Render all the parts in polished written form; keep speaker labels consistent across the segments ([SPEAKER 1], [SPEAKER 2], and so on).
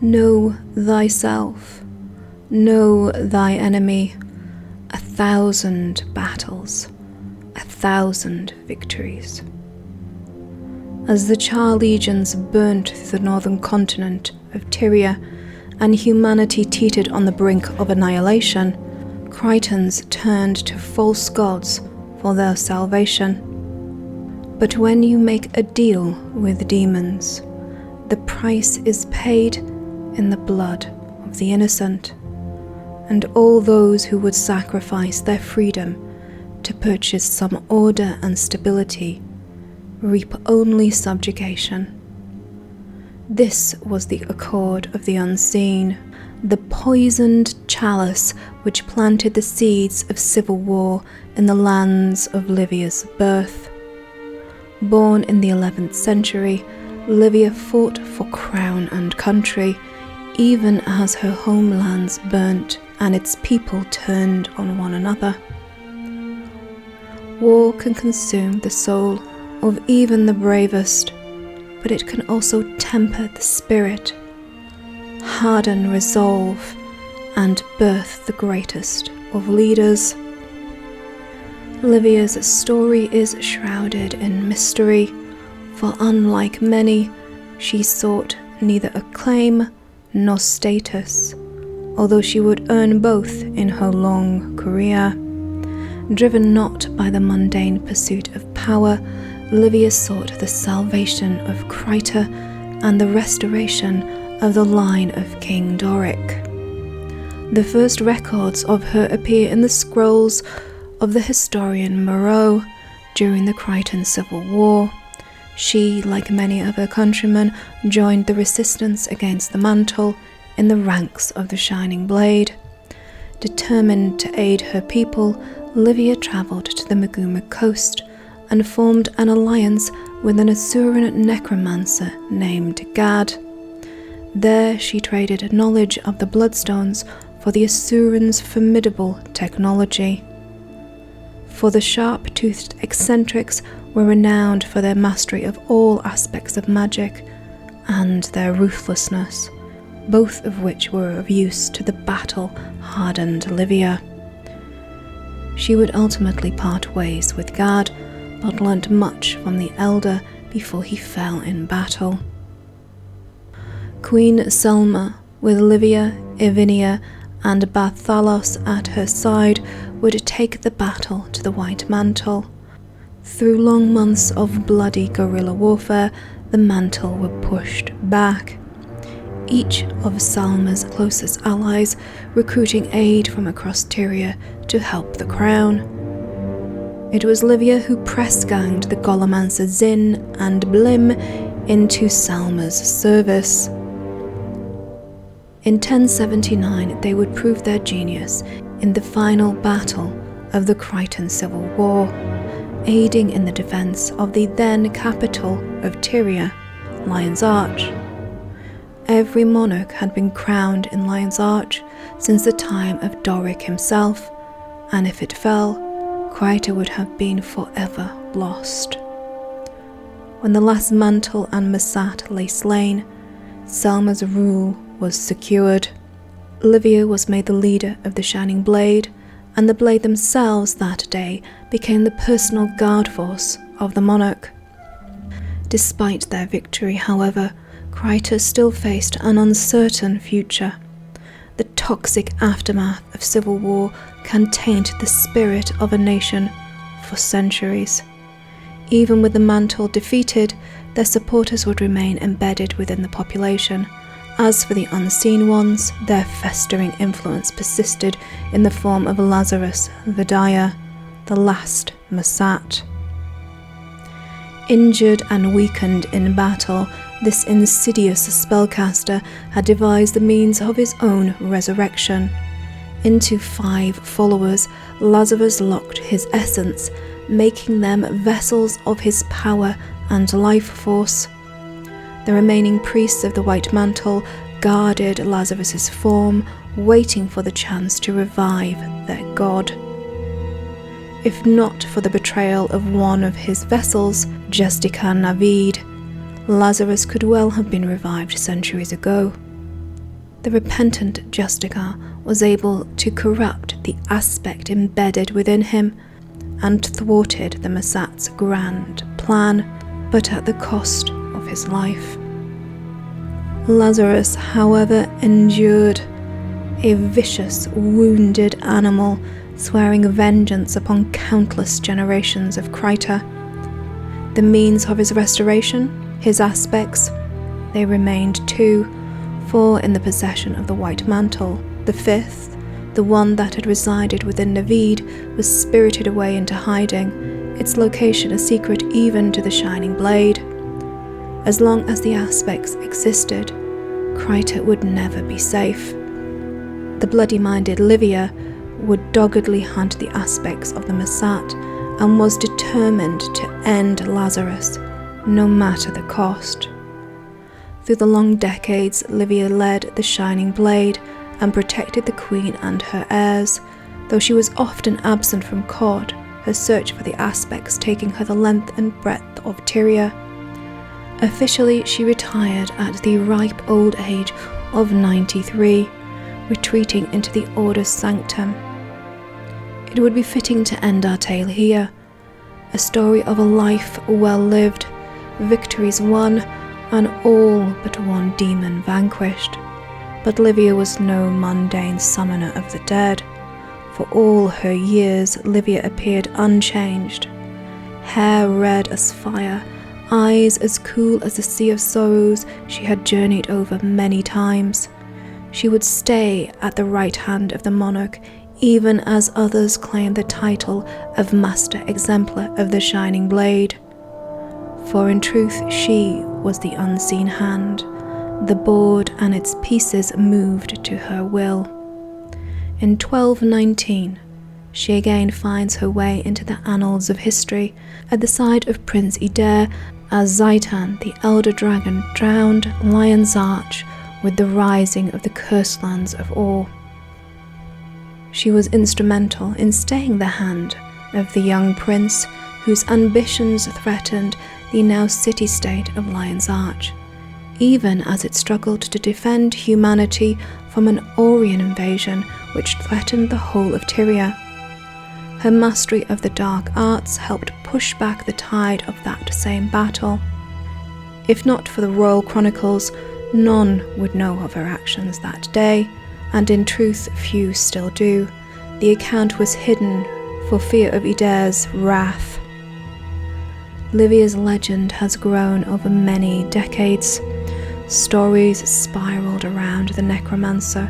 [SPEAKER 1] Know thyself, know thy enemy, 1,000 battles, 1,000 victories. As the Char legions burnt through the northern continent of Tyria and humanity teetered on the brink of annihilation, Krytans turned to false gods for their salvation. But when you make a deal with demons, the price is paid in the blood of the innocent, and all those who would sacrifice their freedom to purchase some order and stability reap only subjugation. This was the accord of the unseen, the poisoned chalice which planted the seeds of civil war in the lands of Livia's birth. Born in the 11th century, Livia fought for crown and country, even as her homelands burnt and its people turned on one another. War can consume the soul of even the bravest, but it can also temper the spirit, harden resolve, and birth the greatest of leaders. Livia's story is shrouded in mystery, for unlike many, she sought neither acclaim nor status, although she would earn both in her long career. Driven not by the mundane pursuit of power, Livia sought the salvation of Kryta and the restoration of the line of King Doric. The first records of her appear in the scrolls of the historian Moreau during the Krytan Civil War. She, like many of her countrymen, joined the resistance against the mantle in the ranks of the Shining Blade. Determined to aid her people, Livia travelled to the Maguma coast and formed an alliance with an Asuran necromancer named Gad. There she traded knowledge of the Bloodstones for the Asurans' formidable technology. For the sharp-toothed eccentrics were renowned for their mastery of all aspects of magic and their ruthlessness, both of which were of use to the battle-hardened Livia. She would ultimately part ways with Gad, but learnt much from the elder before he fell in battle. Queen Selma, with Livia, Ivinia, and Barthalos at her side, would take the battle to the White Mantle. Through long months of bloody guerrilla warfare, the Mantle were pushed back, each of Selma's closest allies recruiting aid from across Tyria to help the crown. It was Livia who press-ganged the Golomancer Zin and Blim into Selma's service. In 1079, they would prove their genius in the final battle of the Krytan Civil War, aiding in the defense of the then capital of Tyria, Lion's Arch. Every monarch had been crowned in Lion's Arch since the time of Doric himself, and if it fell, Kryta would have been forever lost. When the last mantle and Masat lay slain, Selma's rule was secured. Livia was made the leader of the Shining Blade, and the Blade themselves that day became the personal guard force of the monarch. Despite their victory, however, Kryta still faced an uncertain future. The toxic aftermath of civil war can taint the spirit of a nation for centuries. Even with the Mantle defeated, their supporters would remain embedded within the population. As for the unseen ones, their festering influence persisted in the form of Lazarus the Dyer, the last Masat. Injured and weakened in battle, this insidious spellcaster had devised the means of his own resurrection. Into 5 followers, Lazarus locked his essence, making them vessels of his power and life force. The remaining priests of the White Mantle guarded Lazarus's form, waiting for the chance to revive their god. If not for the betrayal of one of his vessels, Justica Navid, Lazarus could well have been revived centuries ago. The repentant Justicar was able to corrupt the aspect embedded within him and thwarted the Masat's grand plan, but at the cost of his life. Lazarus, however, endured, a vicious, wounded animal, swearing vengeance upon countless generations of Kryta. The means of his restoration, his aspects, they remained two, four in the possession of the White Mantle. The fifth, the one that had resided within Naveed, was spirited away into hiding, its location a secret even to the Shining Blade. As long as the aspects existed, Kryta would never be safe. The bloody-minded Livia would doggedly hunt the aspects of the Masat and was determined to end Lazarus, no matter the cost. Through the long decades, Livia led the Shining Blade and protected the Queen and her heirs, though she was often absent from court, her search for the aspects taking her the length and breadth of Tyria. Officially, she retired at the ripe old age of 93, retreating into the Order's sanctum. It would be fitting to end our tale here, a story of a life well lived, victories won, and all but one demon vanquished. But Livia was no mundane summoner of the dead. For all her years, Livia appeared unchanged. Hair red as fire, eyes as cool as the sea of sorrows she had journeyed over many times. She would stay at the right hand of the monarch, even as others claimed the title of Master Exemplar of the Shining Blade. For in truth she was the unseen hand, the board and its pieces moved to her will. In 1219, she again finds her way into the annals of history at the side of Prince Idair as Zaitan, the Elder Dragon, drowned Lion's Arch with the rising of the cursed lands of Or. She was instrumental in staying the hand of the young prince whose ambitions threatened the now city-state of Lion's Arch, even as it struggled to defend humanity from an Orion invasion which threatened the whole of Tyria. Her mastery of the dark arts helped push back the tide of that same battle. If not for the royal chronicles, none would know of her actions that day, and in truth few still do. The account was hidden for fear of Idair's wrath. Livia's legend has grown over many decades. Stories spiraled around the necromancer,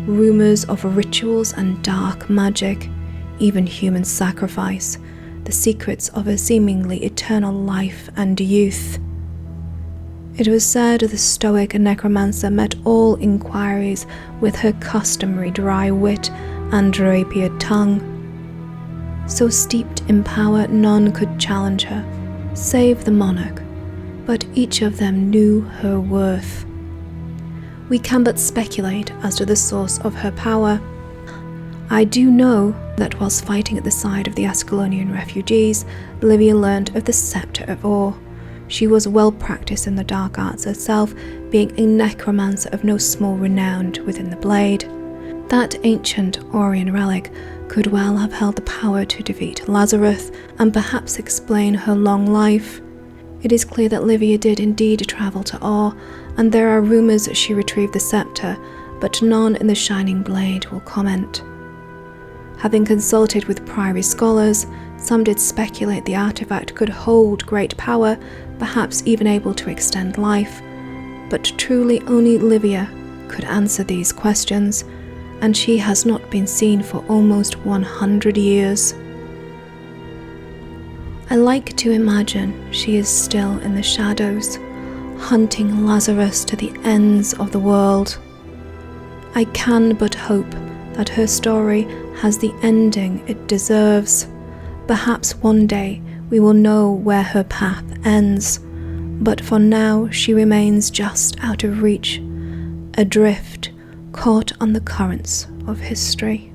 [SPEAKER 1] rumors of rituals and dark magic, even human sacrifice, the secrets of a seemingly eternal life and youth. It was said the stoic necromancer met all inquiries with her customary dry wit and rapiered tongue. So steeped in power, none could challenge her, save the monarch, but each of them knew her worth. We can but speculate as to the source of her power. I do know that whilst fighting at the side of the Ascalonian refugees, Livia learned of the Sceptre of Or. She was well practiced in the dark arts herself, being a necromancer of no small renown within the blade. That ancient Orion relic could well have held the power to defeat Lazarus and perhaps explain her long life. It is clear that Livia did indeed travel to Or, and there are rumours she retrieved the sceptre, but none in the Shining Blade will comment. Having consulted with priory scholars, some did speculate the artifact could hold great power, perhaps even able to extend life, but truly only Livia could answer these questions, and she has not been seen for almost 100 years. I like to imagine she is still in the shadows, hunting Lazarus to the ends of the world. I can but hope that her story has the ending it deserves. Perhaps one day we will know where her path ends, but for now she remains just out of reach, adrift, caught on the currents of history.